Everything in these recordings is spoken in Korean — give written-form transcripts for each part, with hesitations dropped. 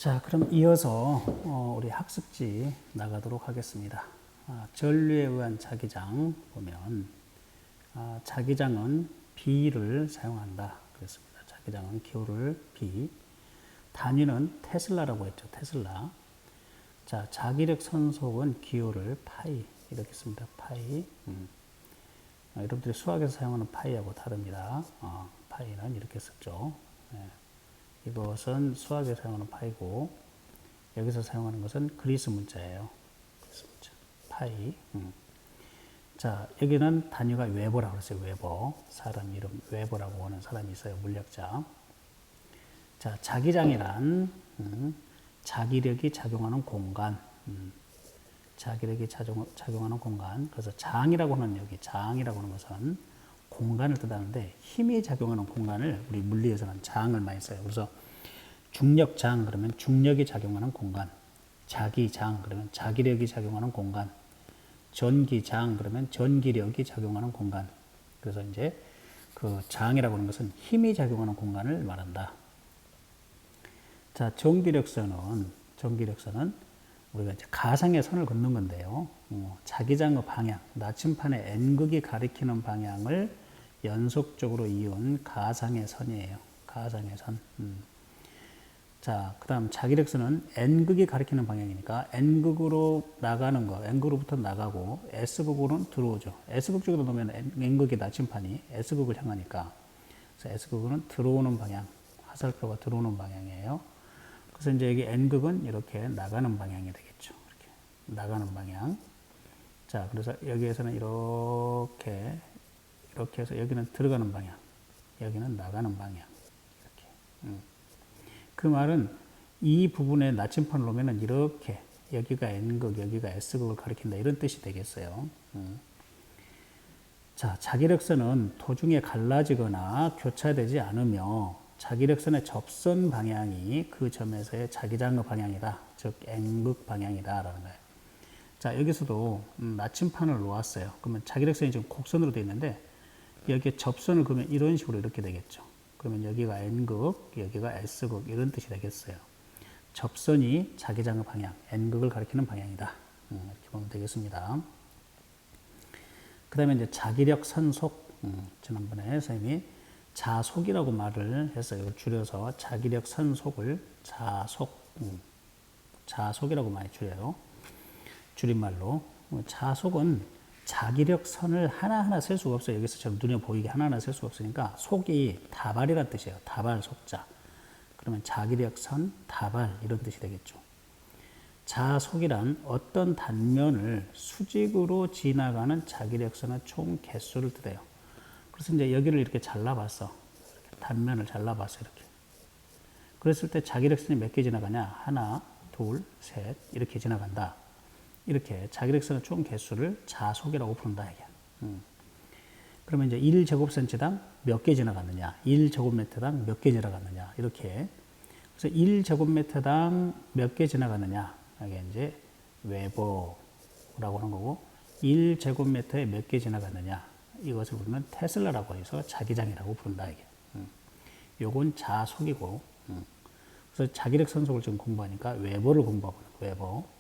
자, 그럼 이어서 우리 학습지 나가도록 하겠습니다. 전류에 의한 자기장 보면 자기장은 B를 사용한다. 그랬습니다. 자기장은 기호를 B, 단위는 테슬라라고 했죠. 테슬라. 자, 자기력 선속은 기호를 파이 이렇게 씁니다. 파이. 여러분들이 수학에서 사용하는 파이하고 다릅니다. 파이는 이렇게 썼죠. 네. 이것은 수학에서 사용하는 파이고 여기서 사용하는 것은 그리스 문자예요. 그리스 문자. 파이. 자, 여기는 단위가 웨버라고 했어요. 웨버. 사람 이름 웨버라고 하는 사람이 있어요. 물리학자. 자, 자기장이란 자기력이 작용하는 공간. 자기력이 작용하는 공간. 그래서 장이라고 하는 여기 장이라고 하는 것은 공간을 뜻하는데 힘이 작용하는 공간을 우리 물리에서는 장을 많이 써요. 그래서 중력장 그러면 중력이 작용하는 공간, 자기장 그러면 자기력이 작용하는 공간, 전기장 그러면 전기력이 작용하는 공간. 그래서 이제 그 장이라고 하는 것은 힘이 작용하는 공간을 말한다. 자, 전기력선은 우리가 이제 가상의 선을 긋는 건데요. 자기장의 방향, 나침판의 N극이 가리키는 방향을 연속적으로 이은 가상의 선이에요. 가상의 선. 자, 그 다음 자기력선은 N극이 가리키는 방향이니까 N극으로 나가는 거, N극으로부터 나가고 S극으로는 들어오죠. S극 쪽으로 놓으면 N극의 나침판이 S극을 향하니까. 그래서 S극은 들어오는 방향, 화살표가 들어오는 방향이에요. 그래서 이제 여기 N극은 이렇게 나가는 방향이 되겠죠. 이렇게 나가는 방향. 자, 그래서 여기에서는 이렇게 해서 여기는 들어가는 방향, 여기는 나가는 방향. 이렇게. 그 말은 이 부분에 나침판을 놓으면은 이렇게 여기가 N극, 여기가 S극을 가리킨다 이런 뜻이 되겠어요. 자, 자기력선은 도중에 갈라지거나 교차되지 않으며 자기력선의 접선 방향이 그 점에서의 자기장의 방향이다. 즉 N극 방향이다 라는 거예요. 자, 여기서도 나침판을 놓았어요. 그러면 자기력선이 지금 곡선으로 되어 있는데 여기에 접선을 그러면 이런 식으로 이렇게 되겠죠. 그러면 여기가 N극, 여기가 S극 이런 뜻이 되겠어요. 접선이 자기장의 방향, N극을 가리키는 방향이다. 이렇게 보면 되겠습니다. 그 다음에 이제 자기력 선속, 지난번에 선생님이 자속이라고 말을 했어요. 이걸 줄여서 자기력 선속을 자속이라고 많이 줄여요. 줄임말로. 자속은 자기력 선을 하나하나 셀 수가 없어요. 여기서처럼 눈에 보이게 하나하나 셀 수가 없으니까 속이 다발이라는 뜻이에요. 다발 속자. 그러면 자기력 선, 다발 이런 뜻이 되겠죠. 자속이란 어떤 단면을 수직으로 지나가는 자기력 선의 총 개수를 뜻해요. 그래서 이제 여기를 이렇게 잘라봤어. 이렇게 단면을 잘라봤어. 이렇게. 그랬을 때 자기력선이 몇 개 지나가냐? 하나, 둘, 셋 이렇게 지나간다. 이렇게 자기력선의 총 개수를 자속이라고 부른다. 이게. 그러면 이제 1제곱센치당 몇 개 지나갔느냐? 1제곱미터당 몇 개 지나갔느냐? 이렇게. 그래서 1제곱미터당 몇 개 지나갔느냐? 이게 이제 웨버라고 하는 거고 1제곱미터에 몇 개 지나갔느냐? 이것을 부르면 테슬라라고 해서 자기장이라고 부른다. 이게. 요건 자속이고. 그래서 자기력 선속을 지금 공부하니까 웨버를 공부하고 웨버.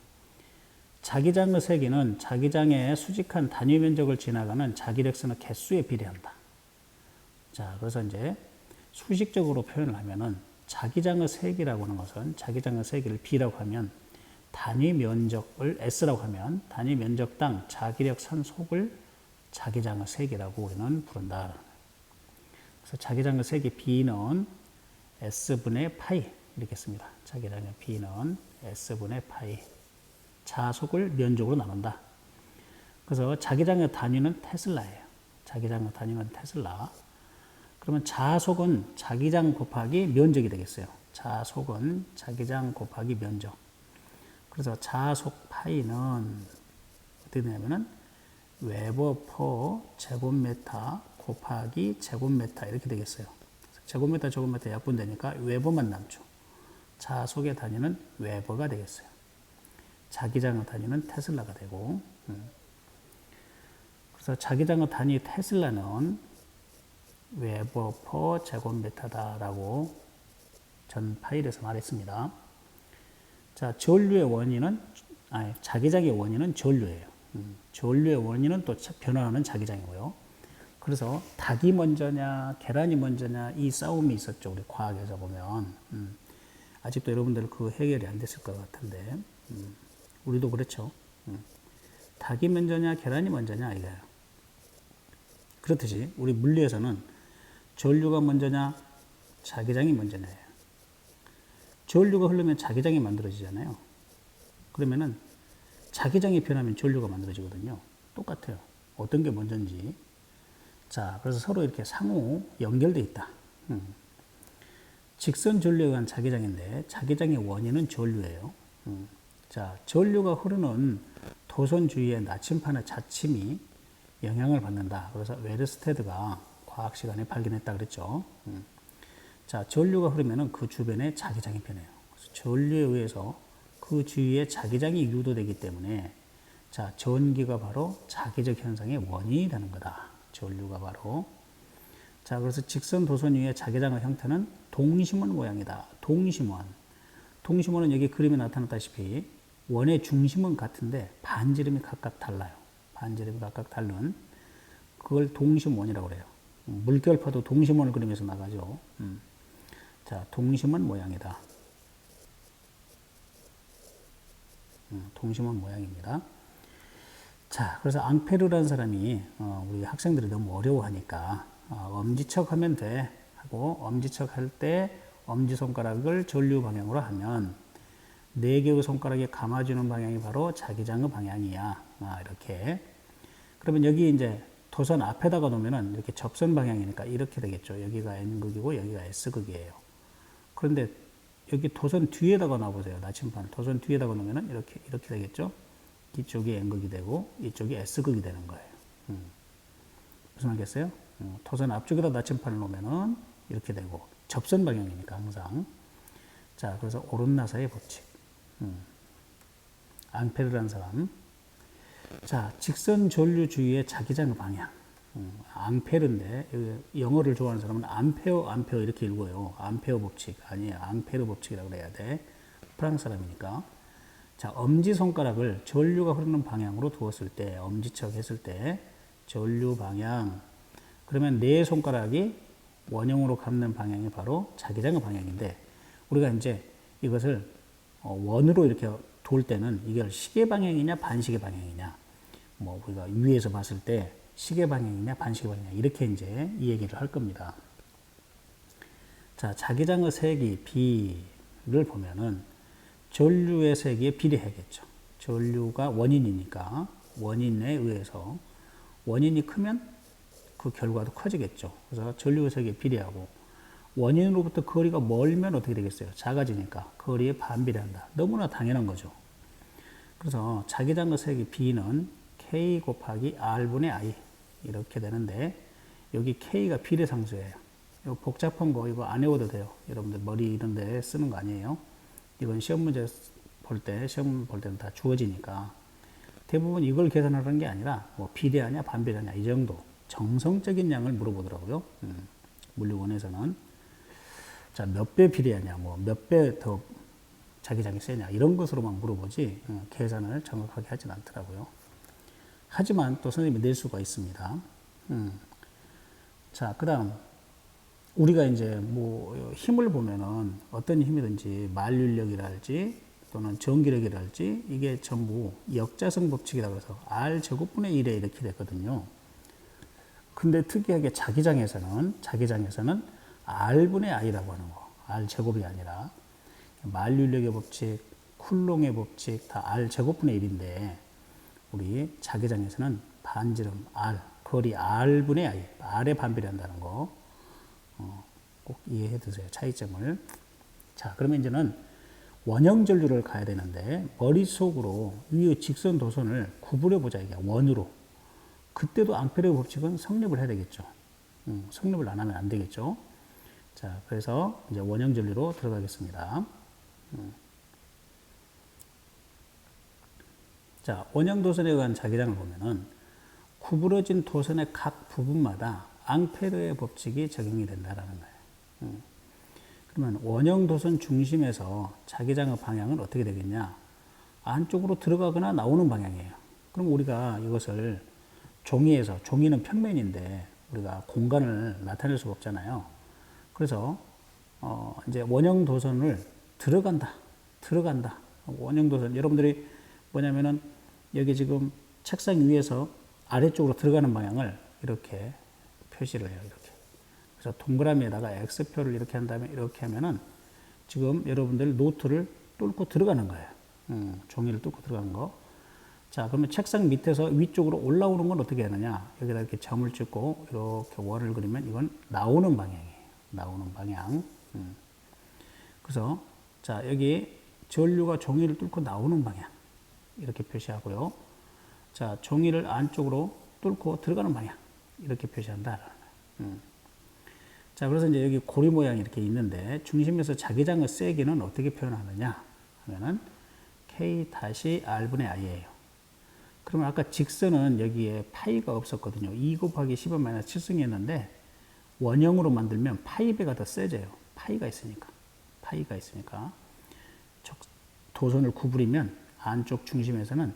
자기장의 세기는 자기장의 수직한 단위 면적을 지나가는 자기력선의 개수에 비례한다. 자, 그래서 이제 수식적으로 표현을 하면은 자기장의 세기라고 하는 것은 자기장의 세기를 B라고 하면 단위 면적을 S라고 하면 단위 면적당 자기력 선속을 자기장의 세기라고 우리는 부른다. 그래서 자기장의 세기 B는 S분의 파이 이렇게 씁니다. 자기장의 B는 S분의 파이. 자속을 면적으로 나눈다. 그래서 자기장의 단위는 테슬라예요. 자기장의 단위는 테슬라. 그러면 자속은 자기장 곱하기 면적이 되겠어요. 자속은 자기장 곱하기 면적. 그래서 자속 파이는 어떻게 되냐면은 웨버 퍼 제곱미터 곱하기 제곱미터 이렇게 되겠어요. 제곱미터 제곱미터 약분되니까 웨버만 남죠. 자속의 단위는 웨버가 되겠어요. 자기장의 단위는 테슬라가 되고. 그래서 자기장의 단위 테슬라는 웨버 퍼 제곱미터다라고 전 파일에서 말했습니다. 자, 전류의 원인은, 자기장의 원인은 전류예요. 전류의 원인은 또 변화하는 자기장이고요. 그래서 닭이 먼저냐, 계란이 먼저냐, 이 싸움이 있었죠. 우리 과학에서 보면. 아직도 여러분들 그 해결이 안 됐을 것 같은데, 우리도 그렇죠. 닭이 먼저냐, 계란이 먼저냐, 이거예요. 그렇듯이 우리 물리에서는 전류가 먼저냐, 자기장이 먼저냐예요. 전류가 흐르면 자기장이 만들어지잖아요. 그러면은 자기장이 변하면 전류가 만들어지거든요. 똑같아요. 어떤 게 먼저인지. 자, 그래서 서로 이렇게 상호 연결돼 있다. 직선 전류에 의한 자기장인데 자기장의 원인은 전류예요. 자, 전류가 흐르는 도선 주위의 나침판의 자침이 영향을 받는다. 그래서 웨르스테드가 과학 시간에 발견했다 그랬죠. 자, 전류가 흐르면은 그 주변에 자기장이 변해요. 그래서 전류에 의해서 그 주위에 자기장이 유도되기 때문에 자, 전기가 바로 자기적 현상의 원인이 되는 거다. 전류가 바로. 자, 그래서 직선 도선 위의 자기장의 형태는 동심원 모양이다. 동심원. 동심원은 여기 그림에 나타났다시피 원의 중심은 같은데 반지름이 각각 달라요. 반지름이 각각 다른 그걸 동심원이라고 그래요. 물결파도 동심원을 그리면서 나가죠. 자, 동심원 모양이다. 동심원 모양입니다. 자, 그래서 앙페르라는 사람이 우리 학생들이 너무 어려워하니까 엄지척하면 돼 하고 엄지척 할 때 엄지손가락을 전류 방향으로 하면 4개의 손가락에 감아주는 방향이 바로 자기장의 방향이야. 이렇게. 그러면 여기 이제 도선 앞에다가 놓으면은 이렇게 접선 방향이니까 이렇게 되겠죠. 여기가 N극이고 여기가 S극이에요. 그런데 여기 도선 뒤에다가 놔보세요. 나침반. 도선 뒤에다가 놓으면은 이렇게 되겠죠. 이쪽이 N극이 되고 이쪽이 S극이 되는 거예요. 무슨 말겠어요? 도선 앞쪽에다 나침반을 놓으면은 이렇게 되고 접선 방향이니까 항상. 자, 그래서 오른나사의 법칙. 앙페르라는 사람. 자, 직선 전류 주위의 자기장의 방향. 앙페르인데 영어를 좋아하는 사람은 암페어 이렇게 읽어요. 암페어 법칙 아니에요. 앙페르 법칙이라고 해야 돼. 프랑스 사람이니까. 자, 엄지손가락을 전류가 흐르는 방향으로 두었을 때, 엄지척 했을 때 전류 방향. 그러면 네 손가락이 원형으로 감는 방향이 바로 자기장의 방향인데 우리가 이제 이것을 원으로 이렇게 돌 때는 이걸 시계 방향이냐 반시계 방향이냐, 뭐 우리가 위에서 봤을 때 시계 방향이냐 반시계 방향이냐 이렇게 이제 이 얘기를 할 겁니다. 자, 자기장의 색이 B를 보면은 전류의 색에 비례하겠죠. 전류가 원인이니까 원인에 의해서 원인이 크면 그 결과도 커지겠죠. 그래서 전류의 색에 비례하고 원인으로부터 거리가 멀면 어떻게 되겠어요? 작아지니까 거리에 반비례한다. 너무나 당연한 거죠. 그래서 자기장의 색이 B는 K 곱하기 R분의 I 이렇게 되는데 여기 K가 비례상수예요. 이거 복잡한 거 이거 안 외워도 돼요. 여러분들 머리 이런 데 쓰는 거 아니에요. 이건 시험 문제 시험 볼 때는 다 주어지니까 대부분 이걸 계산하는 게 아니라 뭐 비례하냐 반비례하냐 이 정도 정성적인 양을 물어보더라고요. 물리원에서는. 자, 몇 배 비례하냐, 뭐 몇 배 더 자기장이 세냐 이런 것으로만 물어보지 계산을 정확하게 하진 않더라고요. 하지만 또 선생님이 낼 수가 있습니다. 자, 그 다음 우리가 이제 뭐 힘을 보면은 어떤 힘이든지 만륜력이랄지 또는 전기력이랄지 이게 전부 역자성 법칙이라고 해서 R 제곱분의 1에 이렇게 됐거든요. 근데 특이하게 자기장에서는 R분의 I라고 하는 거. R 제곱이 아니라 만륜력의 법칙, 쿨롱의 법칙 다 R 제곱분의 1인데 우리 자기장에서는 반지름 R, 거리 R분의 I, R에 반비례한다는 거 꼭 이해해 두세요. 차이점을. 자, 그러면 이제는 원형 전류를 가야 되는데 머릿속으로 이 직선 도선을 구부려 보자 이게 원으로. 그때도 앙페르의 법칙은 성립을 해야 되겠죠. 성립을 안 하면 안 되겠죠. 자, 그래서 이제 원형 전류로 들어가겠습니다. 자, 원형 도선에 의한 자기장을 보면은 구부러진 도선의 각 부분마다 앙페르의 법칙이 적용이 된다라는 거예요. 그러면 원형 도선 중심에서 자기장의 방향은 어떻게 되겠냐? 안쪽으로 들어가거나 나오는 방향이에요. 그럼 우리가 이것을 종이에서, 종이는 평면인데 우리가 공간을 나타낼 수가 없잖아요. 그래서 이제 원형 도선을 들어간다. 원형 도선, 여러분들이 뭐냐면은 여기 지금 책상 위에서 아래쪽으로 들어가는 방향을 이렇게 표시를 해요. 이렇게. 그래서 동그라미에다가 X표를 이렇게 한 다음에 이렇게 하면은 지금 여러분들 노트를 뚫고 들어가는 거예요. 종이를 뚫고 들어가는 거. 자, 그러면 책상 밑에서 위쪽으로 올라오는 건 어떻게 하느냐? 여기다 이렇게 점을 찍고 이렇게 원을 그리면 이건 나오는 방향이에요. 나오는 방향. 그래서 자, 여기 전류가 종이를 뚫고 나오는 방향. 이렇게 표시하고요. 자, 종이를 안쪽으로 뚫고 들어가는 방향. 이렇게 표시한다. 자, 그래서 이제 여기 고리 모양이 이렇게 있는데 중심에서 자기장의 세기는 어떻게 표현하느냐 하면은 K-R분의 I예요. 그러면 아까 직선은 여기에 파이가 없었거든요. 2 곱하기 10은 마이너스 7승이었는데 원형으로 만들면 파이배가 더 세져요. 파이가 있으니까. 도선을 구부리면 안쪽 중심에서는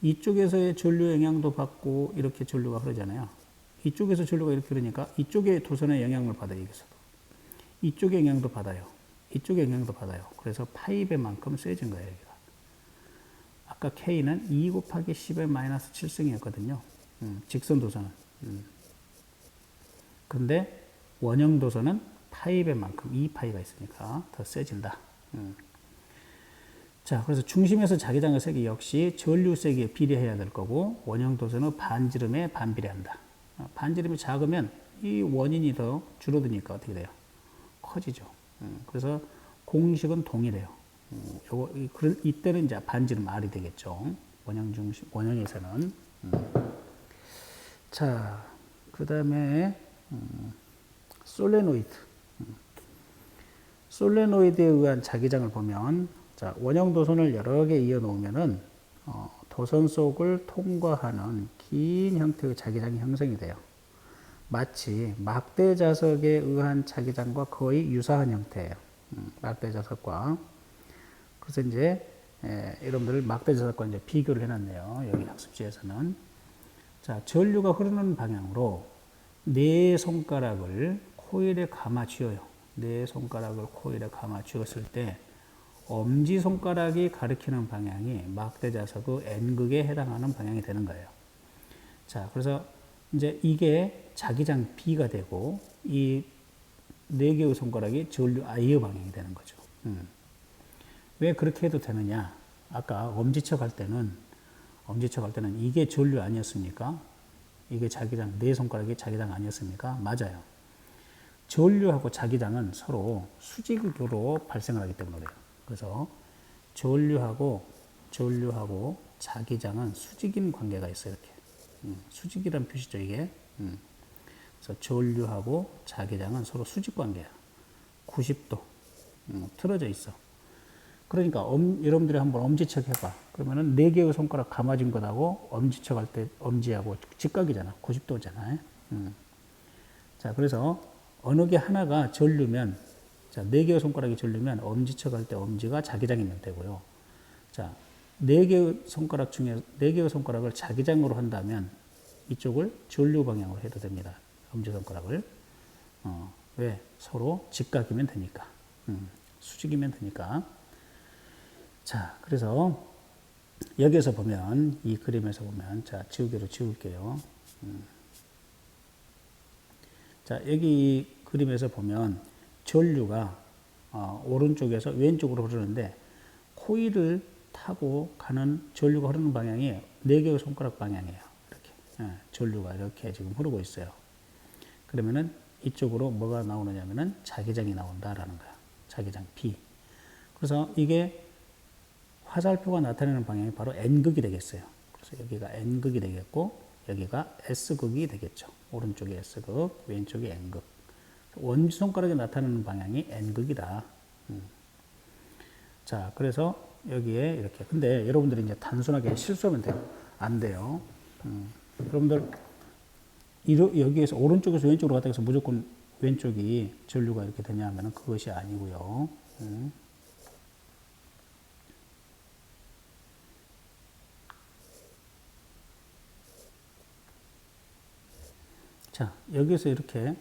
이쪽에서의 전류 영향도 받고 이렇게 전류가 흐르잖아요. 이쪽에서 전류가 이렇게 흐르니까 이쪽의 도선의 영향을 받아요. 여기서도. 이쪽의 영향도 받아요. 그래서 파이배만큼 세진 거예요. 여기가. 아까 K는 2 곱하기 10의 마이너스 7승이었거든요. 직선 도선은. 그런데 원형 도선은 파이배만큼 2파이가 있으니까 더 세진다. 자, 그래서 중심에서 자기장의 세기 역시 전류 세기에 비례해야 될 거고 원형 도선은 반지름에 반비례한다. 반지름이 작으면 이 원인이 더 줄어드니까 어떻게 돼요? 커지죠. 그래서 공식은 동일해요. 이때는 이제 반지름 R이 되겠죠. 원형에서는. 자, 그 다음에, 솔레노이드. 솔레노이드에 의한 자기장을 보면, 자, 원형 도선을 여러 개 이어 놓으면은, 도선 속을 통과하는 긴 형태의 자기장이 형성이 돼요. 마치 막대 자석에 의한 자기장과 거의 유사한 형태예요. 막대 자석과. 그래서 이제 여러분들 막대 자석과 이제 비교를 해놨네요. 여기 학습지에서는. 자, 전류가 흐르는 방향으로 네 손가락을 코일에 감아 쥐어요. 네 손가락을 코일에 감아 쥐었을 때 엄지손가락이 가리키는 방향이 막대 자석의 N극에 해당하는 방향이 되는 거예요. 자, 그래서 이제 이게 자기장 B가 되고 이 네 개의 손가락이 전류 I의 방향이 되는 거죠. 왜 그렇게 해도 되느냐? 아까 엄지척 할 때는 이게 전류 아니었습니까? 이게 자기장, 네 손가락이 자기장 아니었습니까? 맞아요. 전류하고 자기장은 서로 수직으로 발생을 하기 때문에 그래요. 그래서 전류하고 자기장은 수직인 관계가 있어요. 이렇게. 수직이란 표시죠, 이게. 그래서 전류하고 자기장은 서로 수직 관계야. 90도. 틀어져 있어. 그러니까 여러분들이 한번 엄지척 해봐. 그러면은 네 개의 손가락 감아진 것하고 엄지척 할 때 엄지하고 직각이잖아. 90도잖아요. 자, 그래서 어느 게 하나가 전류면, 자, 네 개의 손가락이 전류면 엄지척 할 때 엄지가 자기장이면 되고요. 자, 네 개의 손가락 중에 네 개의 손가락을 자기장으로 한다면 이쪽을 전류 방향으로 해도 됩니다. 엄지손가락을. 왜? 서로 직각이면 되니까. 수직이면 되니까. 자, 그래서 여기에서 보면, 이 그림에서 보면, 자, 지우개로 지울게요. 자, 여기 그림에서 보면 전류가 오른쪽에서 왼쪽으로 흐르는데 코일을 타고 가는 전류가 흐르는 방향이 네 개의 손가락 방향이에요. 이렇게. 전류가 이렇게 지금 흐르고 있어요. 그러면은 이쪽으로 뭐가 나오느냐면은 자기장이 나온다라는 거야. 자기장 B. 그래서 이게 화살표가 나타내는 방향이 바로 N극이 되겠어요. 그래서 여기가 N극이 되겠고 여기가 S극이 되겠죠. 오른쪽이 S극, 왼쪽이 N극. 원지손가락에 나타내는 방향이 N극이다. 자, 그래서 여기에 이렇게. 근데 여러분들이 이제 단순하게 실수하면 돼요. 안 돼요. 여러분들 여기에서 오른쪽에서 왼쪽으로 갔다 해서 무조건 왼쪽이 전류가 이렇게 되냐 하면 그것이 아니고요. 자, 여기서 이렇게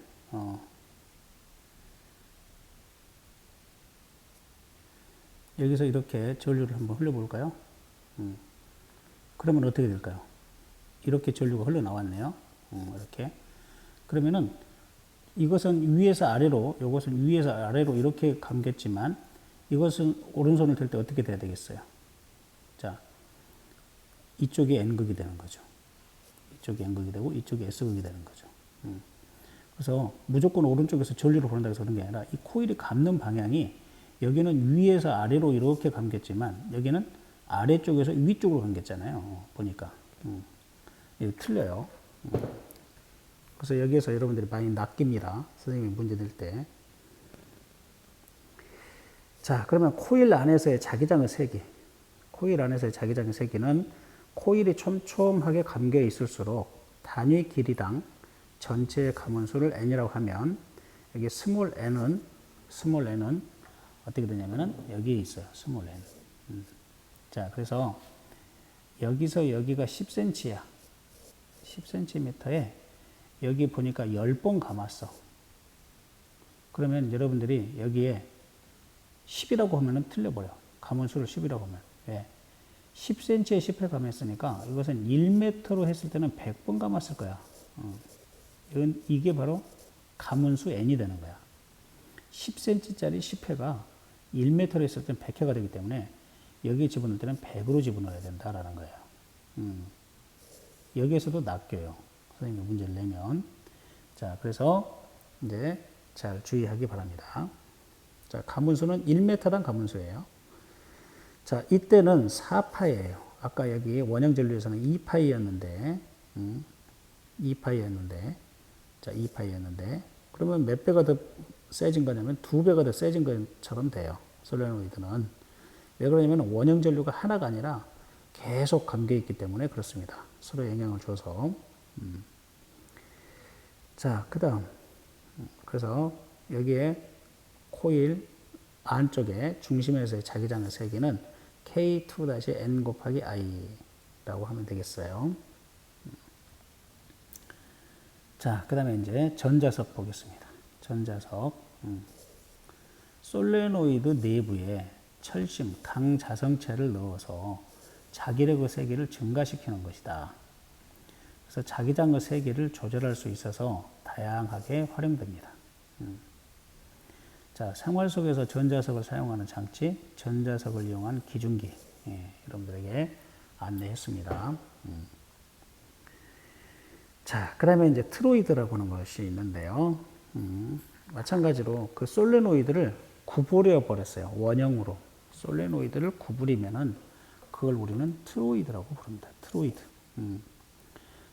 여기서 이렇게 전류를 한번 흘려볼까요? 그러면 어떻게 될까요? 이렇게 전류가 흘러나왔네요. 이렇게. 그러면은 이것은 위에서 아래로, 이것은 위에서 아래로 이렇게 감겠지만 이것은 오른손을 들 때 어떻게 돼야 되겠어요? 자, 이쪽이 N극이 되는 거죠. 이쪽이 N극이 되고 이쪽이 S극이 되는 거죠. 그래서 무조건 오른쪽에서 전류를 보낸다고 해서 그런 게 아니라 이 코일이 감는 방향이 여기는 위에서 아래로 이렇게 감겠지만 여기는 아래쪽에서 위쪽으로 감겠잖아요. 보니까. 이거 틀려요. 그래서 여기에서 여러분들이 많이 낚입니다. 선생님이 문제 낼 때. 자, 그러면 코일 안에서의 자기장의 세기. 코일 안에서의 자기장의 세기는 코일이 촘촘하게 감겨 있을수록 단위 길이당 전체의 감원수를 n이라고 하면 여기 스몰 n은 어떻게 되냐면은 여기에 있어요. 스몰 n. 자, 그래서 여기서 여기가 10cm야. 10cm에 여기 보니까 10번 감았어. 그러면 여러분들이 여기에 10이라고 하면은 틀려버려. 감원수를 10이라고 하면. 왜? 10cm에 10회 감았으니까 이것은 1m로 했을 때는 100번 감았을 거야. 이게 바로 감원수 n이 되는 거야. 10cm짜리 10회가 1m로 했을 때는 100회가 되기 때문에 여기에 집어넣을 때는 100으로 집어넣어야 된다라는 거예요. 여기에서도 낚여요. 선생님이 문제를 내면. 자, 그래서 이제 잘 주의하기 바랍니다. 자, 감원수는 1m당 감원수예요. 자, 이때는 4파이예요. 아까 여기 원형 전류에서는 2파이였는데, 2파이였는데, 자, 2파이였는데, 그러면 몇 배가 더 세진 거냐면 2배가 더 세진 것처럼 돼요. 솔레노이드는. 왜 그러냐면 원형 전류가 하나가 아니라 계속 감겨 있기 때문에 그렇습니다. 서로 영향을 줘서. 자, 그 다음. 그래서 여기에 코일 안쪽에 중심에서의 자기장의 세기는 K2-N 곱하기 I라고 하면 되겠어요. 자, 그 다음에 이제 전자석 보겠습니다. 전자석. 솔레노이드 내부에 철심, 강자성체를 넣어서 자기력의 세기를 증가시키는 것이다. 그래서 자기장의 세기를 조절할 수 있어서 다양하게 활용됩니다. 자, 생활 속에서 전자석을 사용하는 장치, 전자석을 이용한 기중기, 여러분들에게 안내했습니다. 자, 그 다음에 이제 트로이드라고 하는 것이 있는데요. 마찬가지로 그 솔레노이드를 구부려 버렸어요. 원형으로. 솔레노이드를 구부리면은 그걸 우리는 트로이드라고 부릅니다. 트로이드.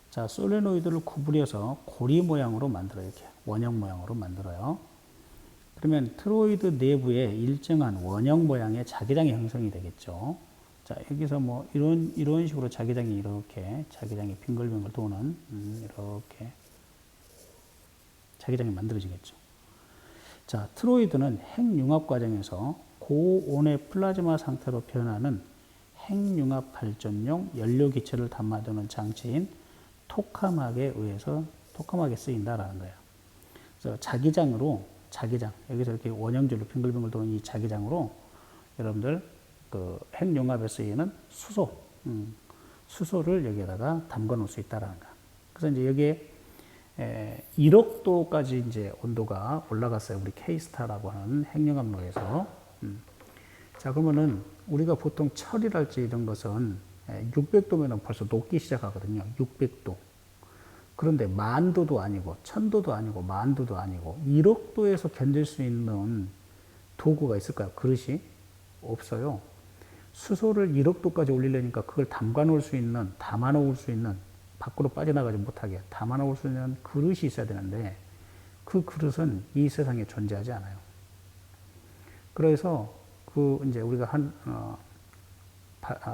자, 솔레노이드를 구부려서 고리 모양으로 만들어요. 이렇게 원형 모양으로 만들어요. 그러면 트로이드 내부에 일정한 원형 모양의 자기장이 형성이 되겠죠. 자, 여기서 뭐 이런 식으로 자기장이 이렇게 자기장이 빙글빙글 도는 이렇게 자기장이 만들어지겠죠. 자, 트로이드는 핵융합 과정에서 고온의 플라즈마 상태로 변하는 핵융합 발전용 연료 기체를 담아두는 장치인 토카막에 의해서 토카막에 쓰인다라는 거예요. 그래서 자기장, 여기서 이렇게 원형줄로 빙글빙글 도는 이 자기장으로 여러분들 그 핵융합에 쓰이는 수소를 여기에다가 담가 놓을 수 있다라는 거예요. 그래서 이제 여기에 1억 도까지 이제 온도가 올라갔어요. 우리 K스타라고 하는 핵융합로에서. 자, 그러면은 우리가 보통 철이랄지 이런 것은 600도면은 벌써 녹기 시작하거든요. 600도. 그런데 10,000도도 아니고 1000도도 아니고 10,000도도 아니고 1억 도에서 견딜 수 있는 도구가 있을까요? 그릇이? 없어요. 수소를 1억 도까지 올리려니까 그걸 담가 놓을 수 있는, 담아 놓을 수 있는, 밖으로 빠져나가지 못하게 담아 놓을 수 있는 그릇이 있어야 되는데 그 그릇은 이 세상에 존재하지 않아요. 그래서 그 이제 우리가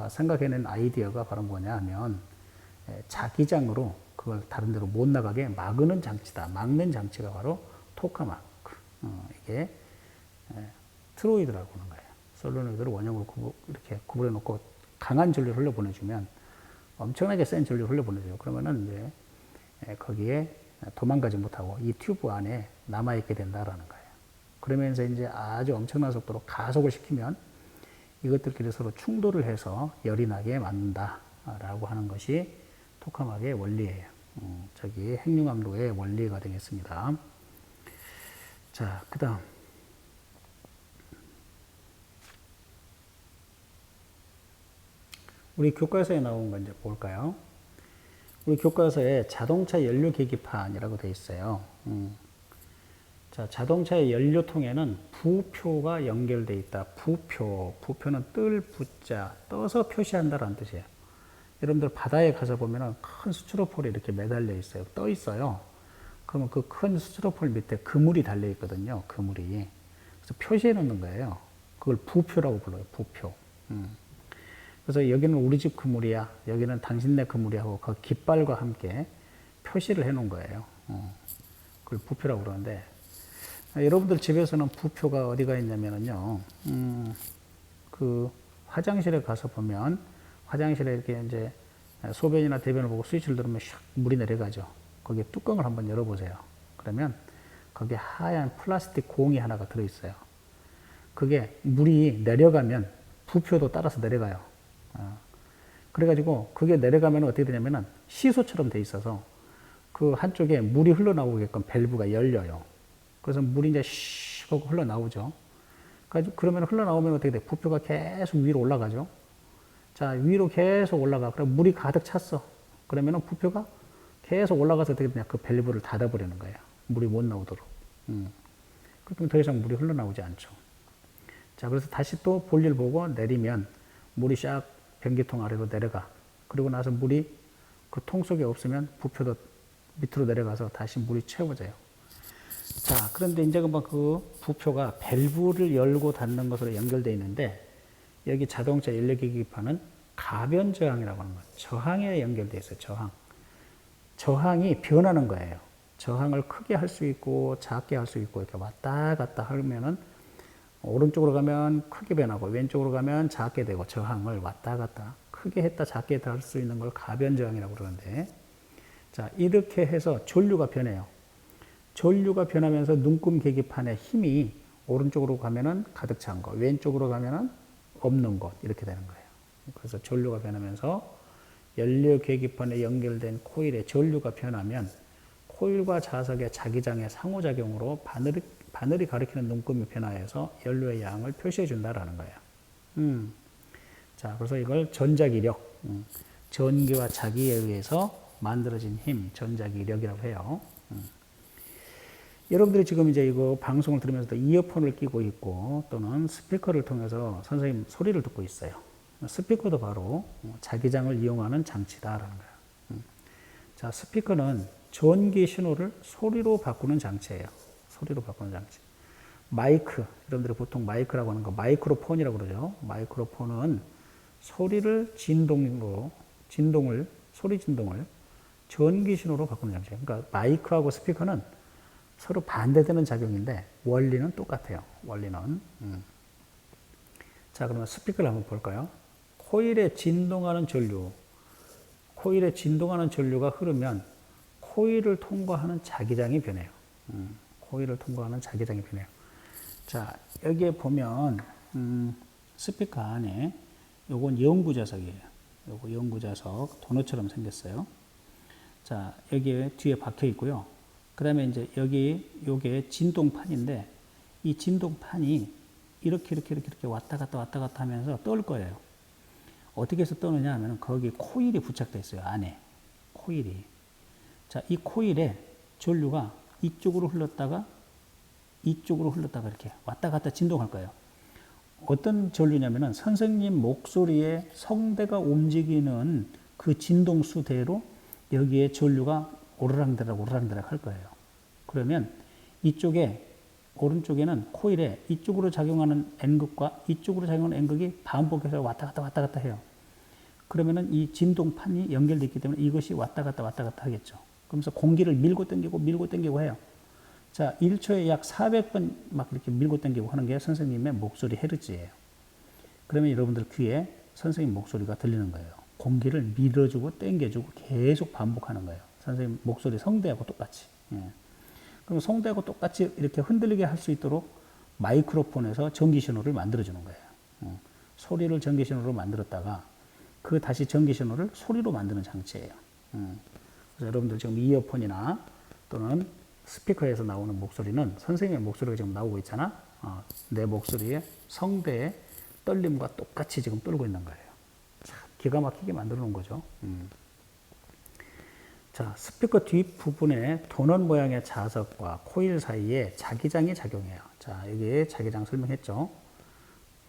생각해낸 아이디어가 바로 뭐냐 하면 자기장으로 그걸 다른 데로 못 나가게 막는 장치다. 막는 장치가 바로 토카마크. 이게 트로이드라고 하는 거예요. 솔노이드를 원형으로 이렇게 구분해 놓고 강한 전류를 흘려보내주면 엄청나게 센 전류를 흘려보내줘요. 그러면은 이제 거기에 도망가지 못하고 이 튜브 안에 남아있게 된다라는 거예요. 그러면서 이제 아주 엄청난 속도로 가속을 시키면 이것들끼리 서로 충돌을 해서 열이 나게 만든다라고 하는 것이 토카막의 원리예요. 저기 핵융합로의 원리가 되겠습니다. 자, 그 다음. 우리 교과서에 나온 거 이제 볼까요? 우리 교과서에 자동차 연료 계기판이라고 되어 있어요. 자, 자동차의 연료통에는 부표가 연결되어 있다. 부표는 뜰 부자, 떠서 표시한다라는 뜻이에요. 여러분들 바다에 가서 보면 큰 스티로폴이 이렇게 매달려 있어요. 떠 있어요. 그러면 그 큰 스티로폴 밑에 그물이 달려 있거든요. 그물이. 그래서 표시해 놓는 거예요. 그걸 부표라고 불러요. 부표. 그래서 여기는 우리 집 그물이야. 여기는 당신네 그물이야 하고 그 깃발과 함께 표시를 해 놓은 거예요. 그걸 부표라고 그러는데, 여러분들 집에서는 부표가 어디가 있냐면요. 그 화장실에 가서 보면 화장실에 이렇게 이제 소변이나 대변을 보고 스위치를 누르면 샥 물이 내려가죠. 거기에 뚜껑을 한번 열어보세요. 그러면 거기에 하얀 플라스틱 공이 하나가 들어있어요. 그게 물이 내려가면 부표도 따라서 내려가요. 그래가지고 그게 내려가면 어떻게 되냐면은 시소처럼 돼 있어서 그 한쪽에 물이 흘러나오게끔 밸브가 열려요. 그래서 물이 이제 슉 하고 흘러나오죠. 그러면 흘러나오면 어떻게 돼? 부표가 계속 위로 올라가죠. 자, 위로 계속 올라가. 그럼 물이 가득 찼어. 그러면은 부표가 계속 올라가서 어떻게 되냐? 그 밸브를 닫아버리는 거예요. 물이 못 나오도록. 그러면 더 이상 물이 흘러나오지 않죠. 자, 그래서 다시 또 볼일 보고 내리면 물이 샥 변기통 아래로 내려가. 그리고 나서 물이 그 통 속에 없으면 부표도 밑으로 내려가서 다시 물이 채워져요. 자, 그런데 이제 그 부표가 밸브를 열고 닫는 것으로 연결되어 있는데, 여기 자동차 연료계기판은 가변 저항이라고 하는 거예요. 저항에 연결되어 있어요. 저항이 변하는 거예요. 저항을 크게 할 수 있고 작게 할 수 있고 이렇게 왔다 갔다 하면은 오른쪽으로 가면 크게 변하고 왼쪽으로 가면 작게 되고, 저항을 왔다 갔다 크게 했다 작게 했다 할 수 있는 걸 가변 저항이라고 그러는데, 자, 이렇게 해서 전류가 변해요. 전류가 변하면서 눈금 계기판의 힘이 오른쪽으로 가면은 가득 찬 거, 왼쪽으로 가면은 없는 것, 이렇게 되는 거예요. 그래서 전류가 변하면서 연료 계기판에 연결된 코일의 전류가 변하면 코일과 자석의 자기장의 상호작용으로 바늘이 가리키는 눈금이 변화해서 연료의 양을 표시해 준다라는 거예요. 자, 그래서 이걸 전자기력, 전기와 자기에 의해서 만들어진 힘, 전자기력이라고 해요. 여러분들이 지금 이제 이거 방송을 들으면서 이어폰을 끼고 있고 또는 스피커를 통해서 선생님 소리를 듣고 있어요. 스피커도 바로 자기장을 이용하는 장치다라는 거예요. 자, 스피커는 전기 신호를 소리로 바꾸는 장치예요. 소리로 바꾸는 장치. 마이크, 여러분들이 보통 마이크라고 하는 거 마이크로폰이라고 그러죠. 마이크로폰은 소리를 소리 진동을 전기 신호로 바꾸는 장치예요. 그러니까 마이크하고 스피커는 서로 반대되는 작용인데 원리는 똑같아요. 원리는. 자, 그러면 스피커를 한번 볼까요? 코일에 진동하는 전류가 흐르면 코일을 통과하는 자기장이 변해요. 코일을 통과하는 자기장이 변해요. 자, 여기에 보면 스피커 안에 요건 연구자석이에요. 요거 연구자석 도넛처럼 생겼어요. 자, 여기에 뒤에 박혀 있고요. 그 다음에 이제 요게 진동판인데, 이 진동판이 이렇게 왔다 갔다 하면서 떨 거예요. 어떻게 해서 떠느냐 하면 거기 코일이 부착되어 있어요. 안에. 코일이. 자, 이 코일에 전류가 이쪽으로 흘렀다가 이렇게 왔다 갔다 진동할 거예요. 어떤 전류냐면은 선생님 목소리에 성대가 움직이는 그 진동수대로 여기에 전류가 오르락내락 할 거예요. 그러면 오른쪽에는 코일에 이쪽으로 작용하는 N극과 이쪽으로 작용하는 N극이 반복해서 왔다 갔다 해요. 그러면은 이 진동판이 연결되어 있기 때문에 이것이 왔다 갔다 하겠죠. 그러면서 공기를 밀고 당기고 해요. 자, 1초에 약 400번 막 이렇게 밀고 당기고 하는 게 선생님의 목소리 헤르츠예요. 그러면 여러분들 귀에 선생님 목소리가 들리는 거예요. 공기를 밀어주고 당겨주고 계속 반복하는 거예요. 선생님 목소리 성대하고 똑같이. 예. 그럼 성대하고 똑같이 이렇게 흔들리게 할 수 있도록 마이크로폰에서 전기 신호를 만들어주는 거예요. 소리를 전기 신호로 만들었다가 그 다시 전기 신호를 소리로 만드는 장치예요. 그래서 여러분들 지금 이어폰이나 또는 스피커에서 나오는 목소리는 선생님의 목소리가 지금 나오고 있잖아. 내 목소리에 성대의 떨림과 똑같이 지금 떨고 있는 거예요. 참 기가 막히게 만들어 놓은 거죠. 자, 스피커 뒷부분에 도넛 모양의 자석과 코일 사이에 자기장이 작용해요. 자, 여기 자기장 설명했죠.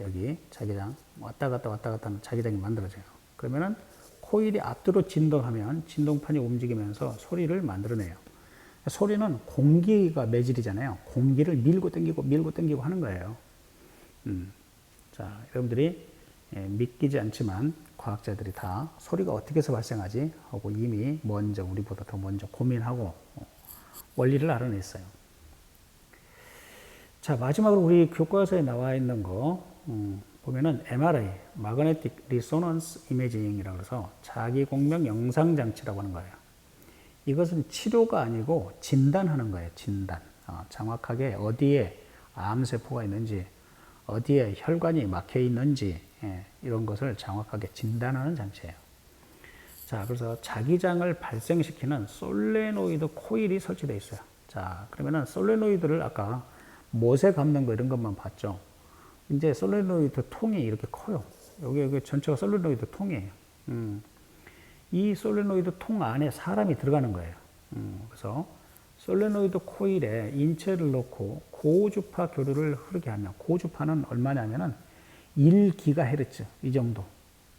여기 자기장 왔다 갔다 하는 자기장이 만들어져요. 그러면은 코일이 앞뒤로 진동하면 진동판이 움직이면서 소리를 만들어내요. 소리는 공기가 매질이잖아요. 공기를 밀고 당기고 하는 거예요. 자, 여러분들이 믿기지 않지만 과학자들이 다 소리가 어떻게 해서 발생하지 하고 이미 먼저 우리보다 더 먼저 고민하고 원리를 알아냈어요. 자, 마지막으로 우리 교과서에 나와 있는 거 보면은 MRI, Magnetic Resonance Imaging이라고 해서 자기공명 영상장치라고 하는 거예요. 이것은 치료가 아니고 진단하는 거예요. 진단. 정확하게 어디에 암세포가 있는지, 어디에 혈관이 막혀 있는지, 이런 것을 정확하게 진단하는 장치예요. 자, 그래서 자기장을 발생시키는 솔레노이드 코일이 설치되어 있어요. 자, 그러면은 솔레노이드를 아까 못에 감는 거 이런 것만 봤죠. 이제 솔레노이드 통이 이렇게 커요. 여기 전체가 솔레노이드 통이에요. 이 솔레노이드 통 안에 사람이 들어가는 거예요. 그래서 솔레노이드 코일에 인체를 넣고 고주파 교류를 흐르게 하면, 고주파는 얼마냐면은 1GHz 이 정도,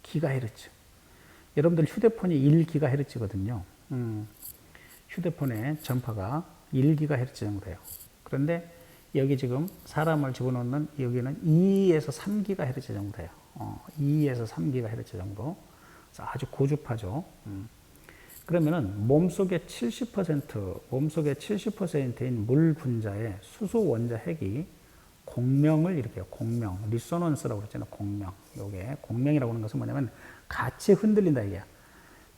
기가헤르츠. 여러분들 휴대폰이 1GHz거든요. 휴대폰의 전파가 1GHz 정도 돼요. 그런데 여기 지금 사람을 집어넣는 여기는 2에서 3GHz 정도 돼요. 2에서 3GHz 정도. 아주 고주파죠. 그러면은 몸속의 70%인 물 분자의 수소 원자 핵이 공명을 일으켜요. 공명. 리소넌스라고 그랬잖아요. 공명. 요게 공명이라고 하는 것은 뭐냐면 같이 흔들린다 이게야.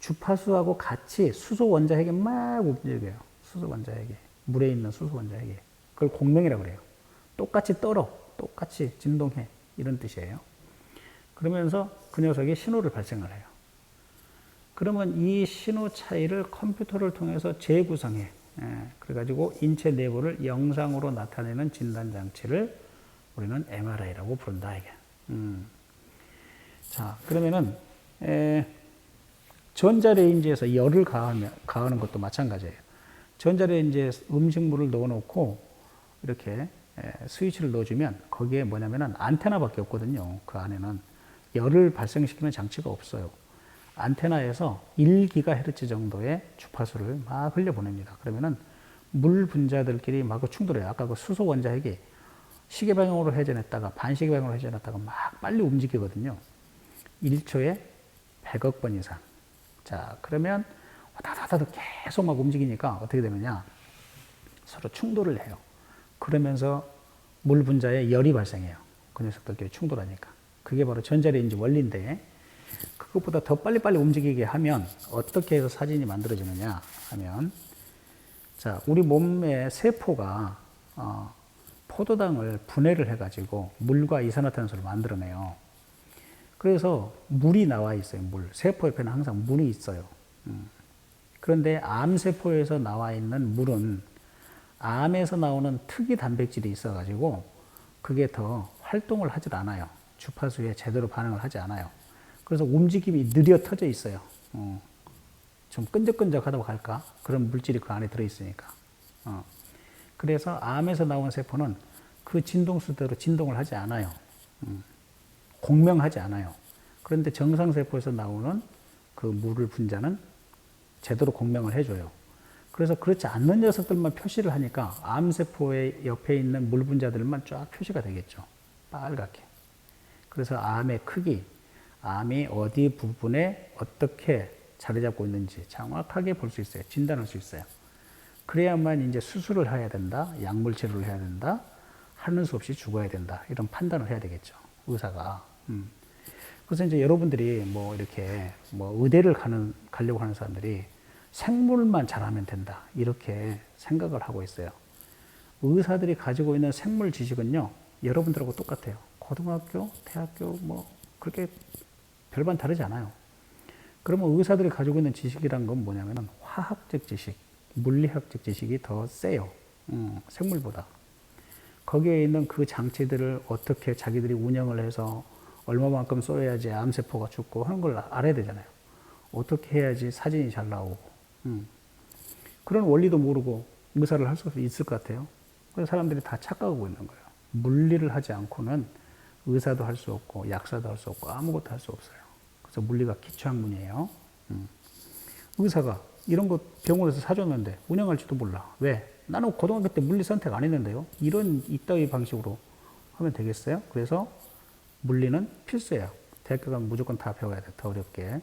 주파수하고 같이 수소 원자 핵이 막 움직여요. 수소 원자 핵이. 물에 있는 수소 원자 핵이. 그걸 공명이라고 그래요. 똑같이 떨어. 똑같이 진동해. 이런 뜻이에요. 그러면서 그 녀석이 신호를 발생을 해요. 그러면 이 신호 차이를 컴퓨터를 통해서 재구성해. 그래가지고 인체 내부를 영상으로 나타내는 진단 장치를 우리는 MRI라고 부른다 이게. 자, 그러면은 전자레인지에서 열을 가하는 것도 마찬가지예요. 전자레인지에 음식물을 넣어놓고 이렇게 스위치를 넣어주면 거기에 뭐냐면은 안테나밖에 없거든요. 그 안에는 열을 발생시키는 장치가 없어요. 안테나에서 1GHz 정도의 주파수를 막 흘려보냅니다. 그러면은 물 분자들끼리 막 충돌해요. 아까 그 수소 원자 핵이 시계 방향으로 회전했다가 반시계 방향으로 회전했다가 막 빨리 움직이거든요. 1초에 100억 번 이상. 자, 그러면 와다다다 계속 막 움직이니까 어떻게 되느냐? 서로 충돌을 해요. 그러면서 물 분자에 열이 발생해요. 그 녀석들끼리 충돌하니까. 그게 바로 전자레인지 원리인데, 그것보다 더 빨리빨리 움직이게 하면 어떻게 해서 사진이 만들어지느냐 하면, 자, 우리 몸의 세포가 포도당을 분해를 해가지고 물과 이산화탄소를 만들어내요. 그래서 물이 나와 있어요. 물. 세포 옆에는 항상 물이 있어요. 그런데 암세포에서 나와 있는 물은 암에서 나오는 특이 단백질이 있어가지고 그게 더 활동을 하질 않아요. 주파수에 제대로 반응을 하지 않아요. 그래서 움직임이 느려 터져 있어요. 좀 끈적끈적하다고 할까? 그런 물질이 그 안에 들어있으니까. 그래서 암에서 나온 세포는 그 진동수대로 진동을 하지 않아요. 공명하지 않아요. 그런데 정상세포에서 나오는 그 물을 분자는 제대로 공명을 해줘요. 그래서 그렇지 않는 녀석들만 표시를 하니까 암세포의 옆에 있는 물 분자들만 쫙 표시가 되겠죠. 빨갛게. 그래서 암의 크기, 암이 어디 부분에 어떻게 자리 잡고 있는지 정확하게 볼 수 있어요. 진단할 수 있어요. 그래야만 이제 수술을 해야 된다, 약물 치료를 해야 된다, 하는 수 없이 죽어야 된다, 이런 판단을 해야 되겠죠, 의사가. 그래서 이제 여러분들이 뭐 이렇게 뭐 의대를 가려고 하는 사람들이 생물만 잘하면 된다, 이렇게 생각을 하고 있어요. 의사들이 가지고 있는 생물 지식은요, 여러분들하고 똑같아요. 고등학교, 대학교, 뭐, 그렇게 별반 다르지 않아요. 그러면 의사들이 가지고 있는 지식이란 건 뭐냐면 화학적 지식, 물리학적 지식이 더 세요. 생물보다. 거기에 있는 그 장치들을 어떻게 자기들이 운영을 해서 얼마만큼 쏘야지 암세포가 죽고 하는 걸 알아야 되잖아요. 어떻게 해야지 사진이 잘 나오고. 그런 원리도 모르고 의사를 할 수 있을 것 같아요. 그래서 사람들이 다 착각하고 있는 거예요. 물리를 하지 않고는 의사도 할 수 없고 약사도 할 수 없고 아무것도 할 수 없어요. 그래서 물리가 기초학문이에요. 의사가 이런 거 병원에서 사줬는데 운영할지도 몰라. 왜? 나는 고등학교 때 물리 선택 안 했는데요. 이런 이따위 방식으로 하면 되겠어요? 그래서 물리는 필수예요. 대학교 가면 무조건 다 배워야 돼. 더 어렵게.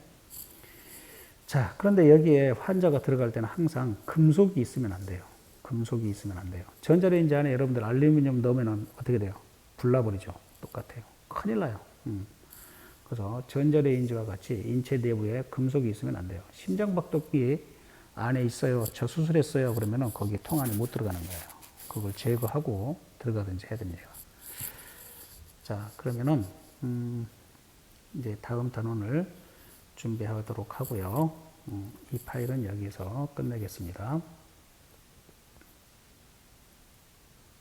자, 그런데 여기에 환자가 들어갈 때는 항상 금속이 있으면 안 돼요. 금속이 있으면 안 돼요. 전자레인지 안에 여러분들 알루미늄 넣으면 어떻게 돼요? 불나버리죠. 똑같아요. 큰일 나요. 그래서 전자레인지와 같이 인체 내부에 금속이 있으면 안 돼요. 심장박동기 안에 있어요. 저 수술했어요. 그러면은 거기 통 안에 못 들어가는 거예요. 그걸 제거하고 들어가든지 해야 됩니다. 자, 그러면은 이제 다음 단원을 준비하도록 하고요. 이 파일은 여기서 끝내겠습니다.